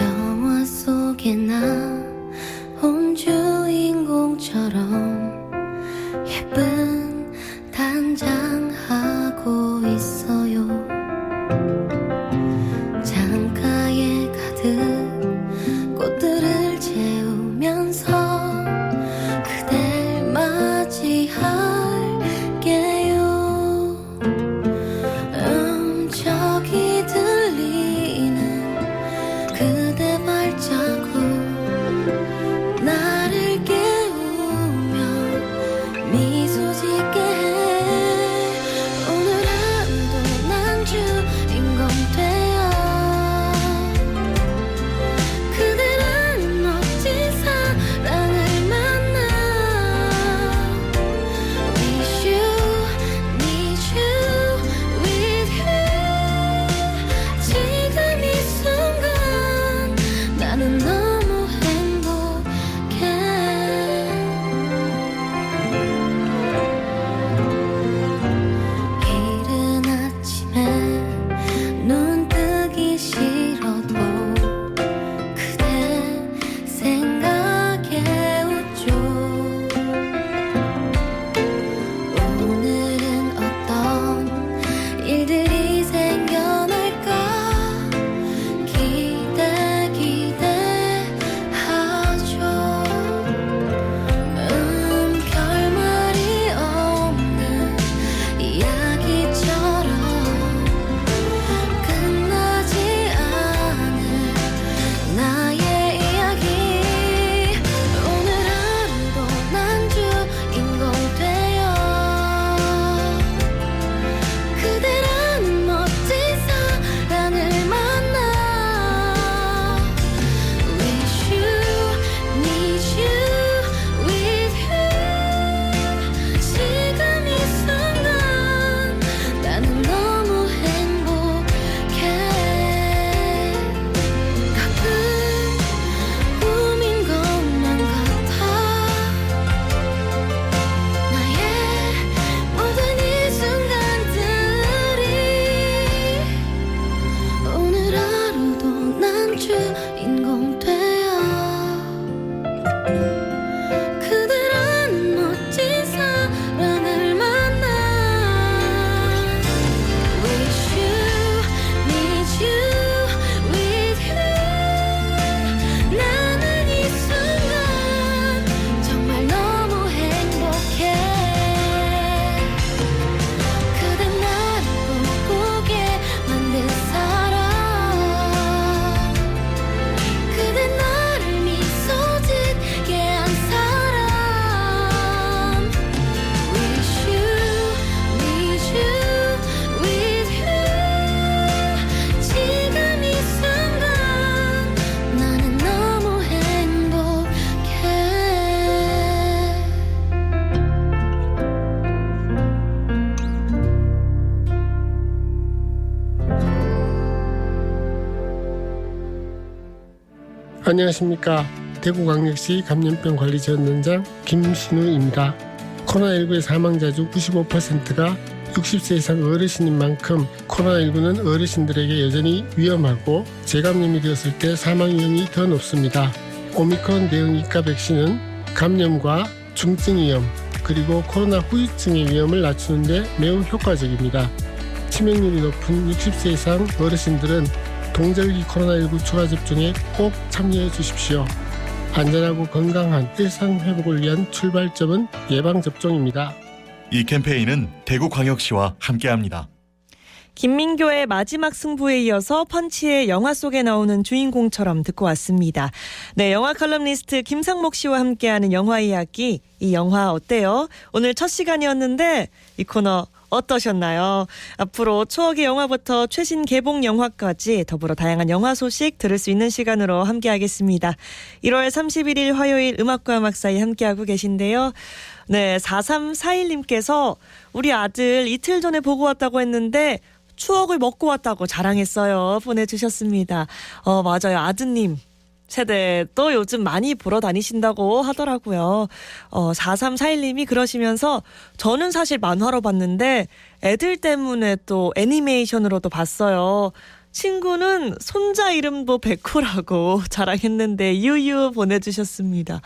영화 속에 나 온 주인공처럼 예쁜 단장하고 있어요. 창가에 가득 꽃들을 채우면서 그댈 맞이할게요. 저기 들리는 그대 발자국 나를 깨우며 미소 짓게 해. 오늘 하루도 난 주인공 되어 그대라는 멋진 사랑을 만나. Wish you, need you, with you. 지금 이 순간 나는 너무 행복해. 이른 아침에 눈 뜨기 싫어도 그대 생각에 웃죠. 오늘은 어떤 일들이 생겨날까 기대하죠. 결말이 없는 이야기처럼 끝나지 않을 나의 이야기. 오늘 하루도 난 주인공 되어 그대라는 멋진 사랑을 만나. Wish you, need you, with you. 지금 이 순간 나는 너무 행복해. 가끔 꿈인 것만 같아. 나의 모든 이 순간들이 오늘 하루도 난 주인공 되어 그대라는 멋진 사랑을 만나. Wish you, need you, with you. 나는 이 순간 정말 너무 행복해. 그대 나를 꿈꾸게 만든 사람. 그대 나를 미소 짓게 한 사람. Wish you, need you, with you. 지금 이 순간 나는 너무 행복해. 안녕하십니까. 대구광역시 감염병관리지원단장 김신우입니다. 코로나19의 사망자 중 95%가 60세 이상 어르신인 만큼 코로나19는 어르신들에게 여전히 위험하고 재감염이 되었을 때 사망 위험이 더 높습니다. 오미크론 대응 이가 백신은 감염과 중증 위험 그리고 코로나 후유증의 위험을 낮추는 데 매우 효과적입니다. 치명률이 높은 60세 이상 어르신들은 동절기 코로나19 추가 접종에 꼭 참여해 주십시오. 안전하고 건강한 일상 회복을 위한 출발점은 예방접종입니다. 이 캠페인은 대구광역시와 함께합니다. 김민교의 마지막 승부에 이어서 펀치의 영화 속에 나오는 주인공처럼 듣고 왔습니다. 네, 영화 칼럼니스트 김상목 씨와 함께하는 영화 이야기. 이 영화 어때요? 오늘 첫 시간이었는데 이 코너 어떠셨나요? 앞으로 추억의 영화부터 최신 개봉 영화까지 더불어 다양한 영화 소식 들을 수 있는 시간으로 함께하겠습니다. 1월 31일 화요일 음악과 음악 사이 함께하고 계신데요. 네, 4341님께서 우리 아들 이틀 전에 보고 왔다고 했는데 추억을 먹고 왔다고 자랑했어요. 보내주셨습니다. 맞아요. 아드님 세대도 요즘 많이 보러 다니신다고 하더라고요. 4341님이 그러시면서 저는 사실 만화로 봤는데 애들 때문에 또 애니메이션으로도 봤어요. 친구는 손자 이름도 백호라고 자랑했는데 유유 보내주셨습니다.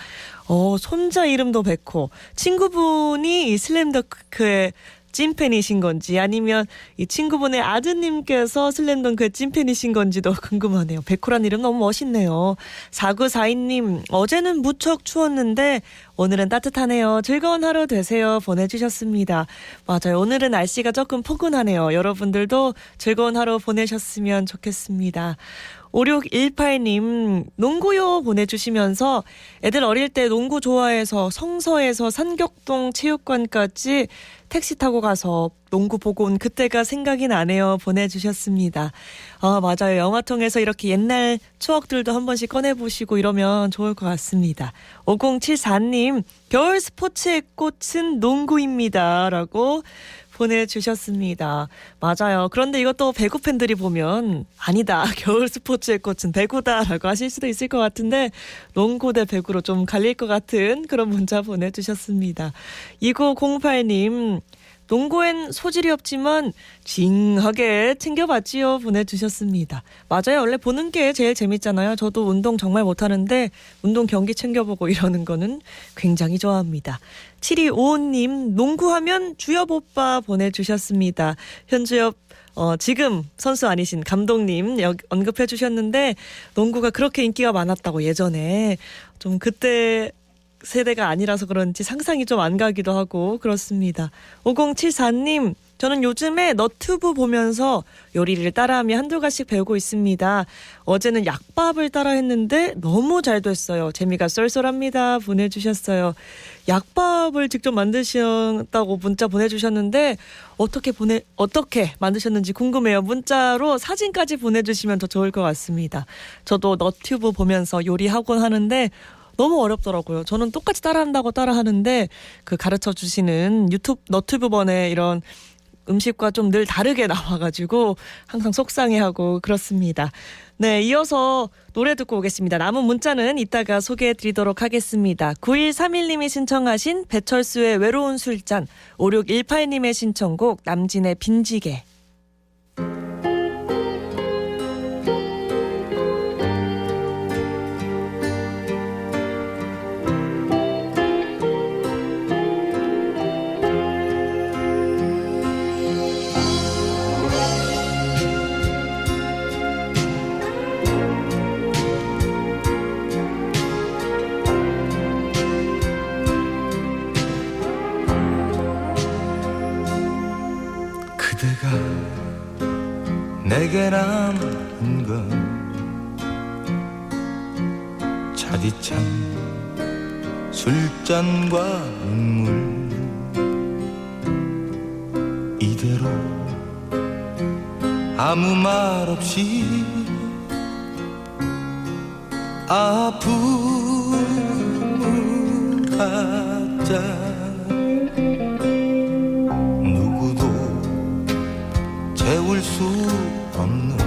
손자 이름도 백호. 친구분이 이 슬램덩크의 찐팬이신 건지 아니면 이 친구분의 아드님께서 슬램덩크의 찐팬이신 건지도 궁금하네요. 백호란 이름 너무 멋있네요. 4942님 어제는 무척 추웠는데 오늘은 따뜻하네요. 즐거운 하루 되세요. 보내주셨습니다. 맞아요. 오늘은 날씨가 조금 포근하네요. 여러분들도 즐거운 하루 보내셨으면 좋겠습니다. 5618님 농구요 보내주시면서 애들 어릴 때 농구 좋아해서 성서에서 산격동 체육관까지 택시 타고 가서 농구 보고 온 그때가 생각이 나네요. 보내주셨습니다. 맞아요. 영화 통해서 이렇게 옛날 추억들도 한 번씩 꺼내보시고 이러면 좋을 것 같습니다. 5074님 겨울 스포츠의 꽃은 농구입니다. 라고 보내주셨습니다. 맞아요. 그런데 이것도 배구 팬들이 보면 아니다. 겨울 스포츠의 꽃은 배구다라고 하실 수도 있을 것 같은데 농구 대 배구로 좀 갈릴 것 같은 그런 문자 보내주셨습니다. 2908님 농구엔 소질이 없지만 징하게 챙겨봤지요. 보내주셨습니다. 맞아요. 원래 보는 게 제일 재밌잖아요. 저도 운동 정말 못하는데 운동 경기 챙겨보고 이러는 거는 굉장히 좋아합니다. 7255님 농구하면 주엽 오빠 보내주셨습니다. 현주엽 지금 선수 아니신 감독님 언급해 주셨는데 농구가 그렇게 인기가 많았다고 예전에 좀 그때 세대가 아니라서 그런지 상상이 좀 안 가기도 하고 그렇습니다. 5074님 저는 요즘에 너튜브 보면서 요리를 따라하며 한두 가지씩 배우고 있습니다. 어제는 약밥을 따라 했는데 너무 잘 됐어요. 재미가 쏠쏠합니다. 보내주셨어요. 약밥을 직접 만드셨다고 문자 보내주셨는데 어떻게 만드셨는지 궁금해요. 문자로 사진까지 보내주시면 더 좋을 것 같습니다. 저도 너튜브 보면서 요리하곤 하는데 너무 어렵더라고요. 저는 똑같이 따라한다고 따라하는데 그 가르쳐 주시는 너튜브번에 이런 음식과 좀 늘 다르게 나와가지고 항상 속상해하고 그렇습니다. 네, 이어서 노래 듣고 오겠습니다. 남은 문자는 이따가 소개해드리도록 하겠습니다. 9131님이 신청하신 배철수의 외로운 술잔, 5618님의 신청곡 남진의 빈지개. 내게 남은 건 차디찬 술잔과 눈물 이대로 아무 말 없이 아픔을 갖자 누구도 채울 수 없는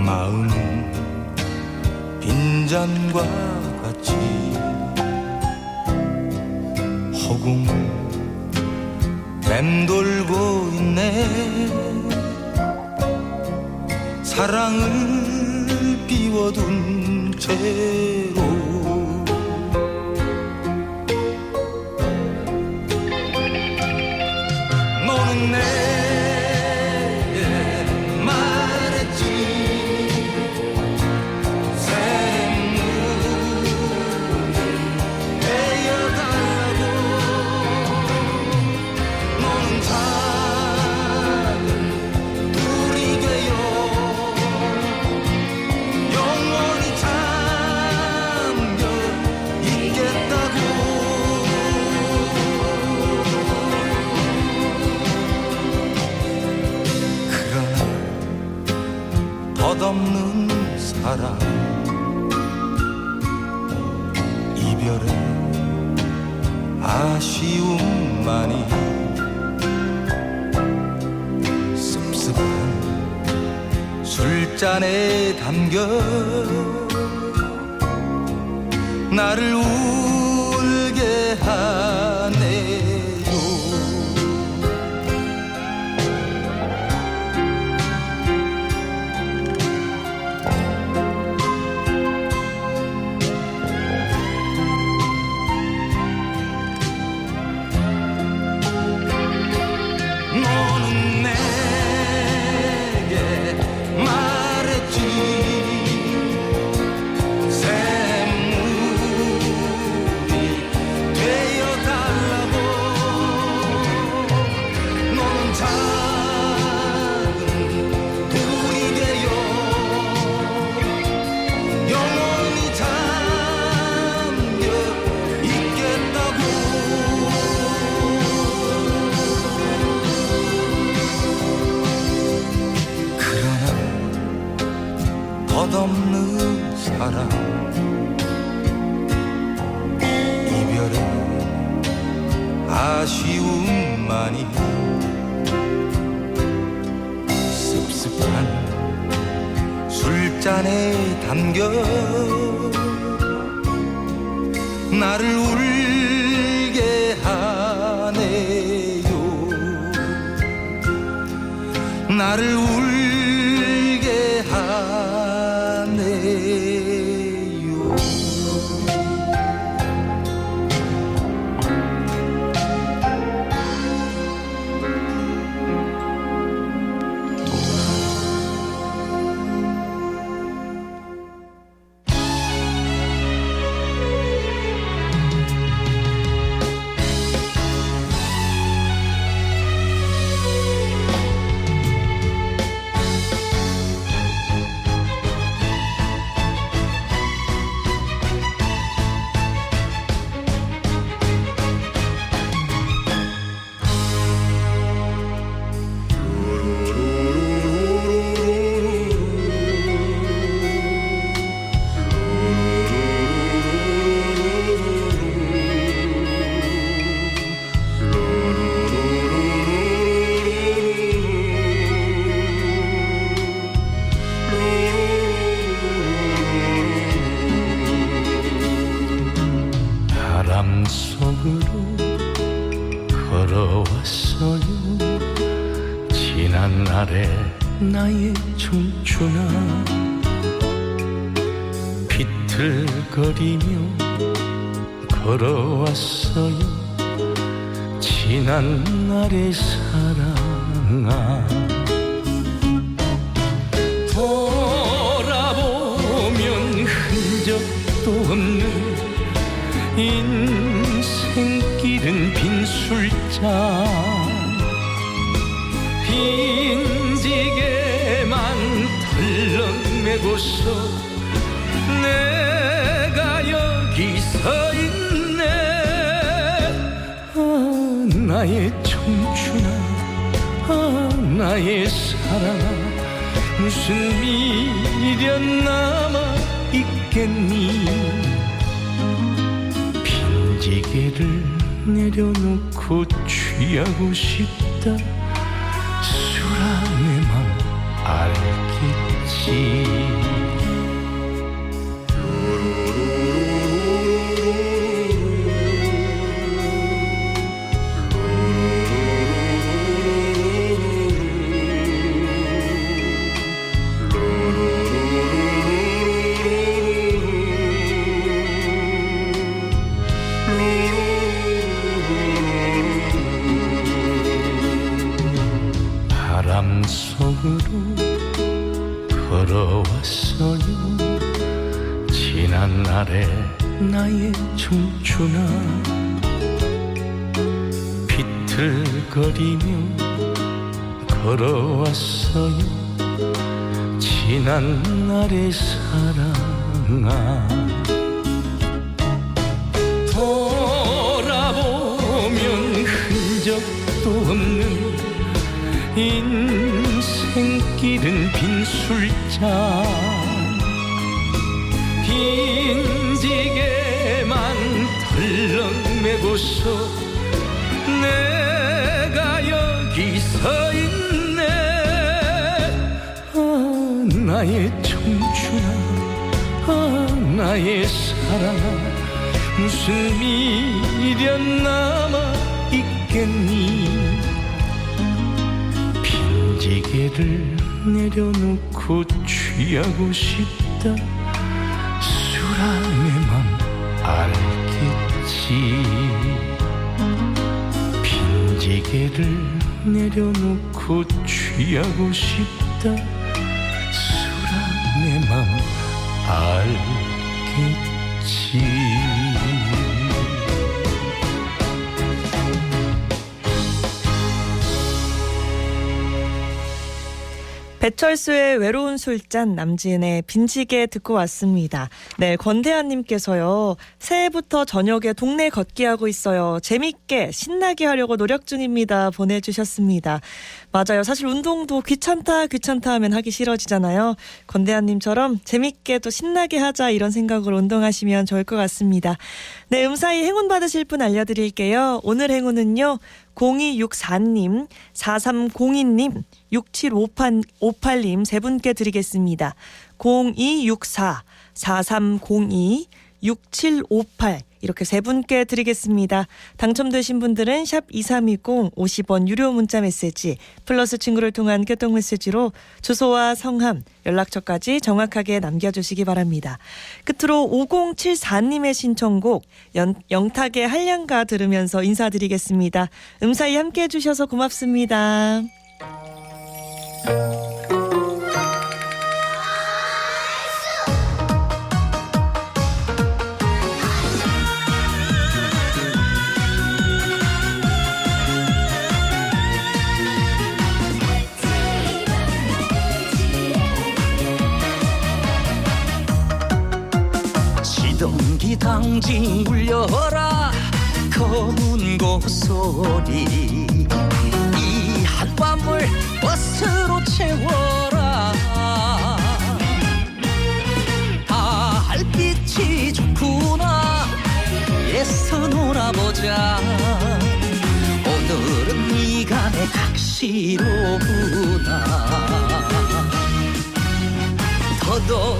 마음은 빈잔과 같이 허공을 맴돌고 있네. 사랑을 비워둔 채로 너는 내게 말했지 샘물을 내어달라고. 너는 잘 이별의 아쉬움만이 습습한 술잔에 담겨 나를 울게 하네요. 너는 내게 말했지 샘물이 되어달라고. 너는 작은 돌이 되어 영원히 잠겨 있겠다고. 덧없는 사랑 이별의 아쉬움만이 습습한 술잔에 담겨 나를 울게 하네요. 나를 울게 하네요. 바람 속으로 걸어왔어요. 지난 날의 나의 청춘아 비틀거리며 걸어왔어요. 지난 날의 사랑아 돌아보면 흔적도 없는 인생길은 빈 술잔 빈지게만 털렁매고서 내가 여기 서 있네. 아 나의 청춘아 아 나의 사랑아 무슨 미련 남아 있겠니. 빈지게를 내려놓고 취하고 싶다. 술 안의 맘 알겠지. 바람 속으로 걸어왔어요. 지난 날의 나의 청춘아 비틀거리며 걸어왔어요. 지난 날의 사랑아 돌아보면 흔적도 없는 인생길은 빈 술잔 빈지게만 보내고서 내가 여기 서 있네. 아 나의 청춘아, 아 나의 사랑아, 무슨 미련 남아 있겠니. 빈지게를 내려놓고 취하고 싶다. 수란의 맘 알겠지. 빈지게를 내려놓고 취하고 싶다. 수란의 맘 알겠지. 배철수의 외로운 술잔, 남진의 빈지게 듣고 왔습니다. 네, 권대한님께서요. 새해부터 저녁에 동네 걷기 하고 있어요. 재밌게 신나게 하려고 노력 중입니다. 보내주셨습니다. 맞아요. 사실 운동도 귀찮다 하면 하기 싫어지잖아요. 권대한님처럼 재밌게 또 신나게 하자 이런 생각으로 운동하시면 좋을 것 같습니다. 네, 음사히 행운 받으실 분 알려드릴게요. 오늘 행운은요. 0264님, 4302님, 6758님 세 분께 드리겠습니다. 0264, 4302, 6758 이렇게 세 분께 드리겠습니다. 당첨되신 분들은 샵 2320 50원 유료 문자 메시지 플러스 친구를 통한 교통 메시지로 주소와 성함, 연락처까지 정확하게 남겨주시기 바랍니다. 끝으로 5074님의 신청곡 영탁의 한량가 들으면서 인사드리겠습니다. 음사히 함께해 주셔서 고맙습니다. 시동기 당직 울려라 검은 고소리. 이 한밤을 버스로 채워라. 달빛이 좋구나. 애써 놀아보자. 오늘은 네가 내 각시로구나. 더동시도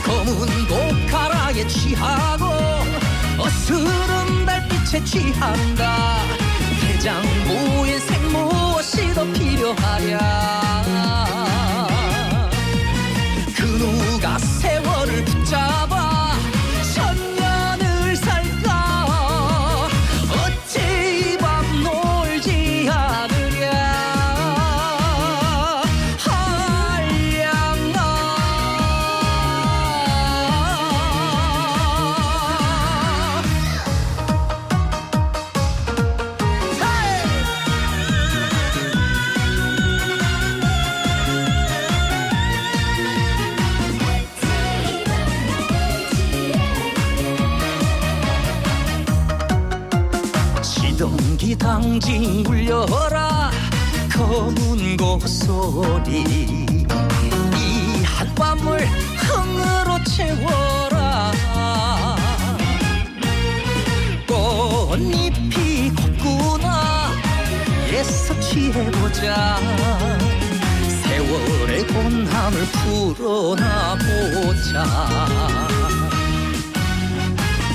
검은 고카락에 취하고 어스름 달빛에 취한다. 대장부의 생무엇이 더 필요하랴. 그 누가 세월을 붙잡아 천년을 살까. 어찌 이 밤 놀지 않으랴. 한량아. 시동기 당직 울려라 검은 고소리. 이 한밤을 흥으로 채워라. 꽃잎이 곱구나. 애써 취해보자. 세월의 곤함을 풀어나보자.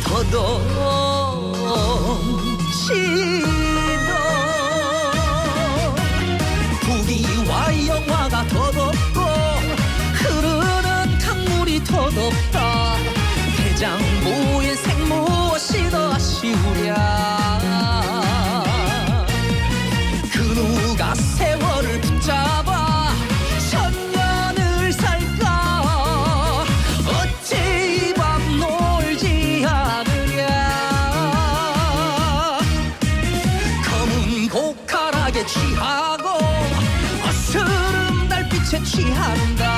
더동시도 부귀와 영화가 더덥고 흐르는 강물이 더덥다. 대장부의 생무엇이 더 아쉬우랴. 그 누가 세월을 붙잡아 천년을 살까. 어찌 이 밤 놀지 않으랴. 검은 고카락에 취하고 어스름 달빛에 취한다.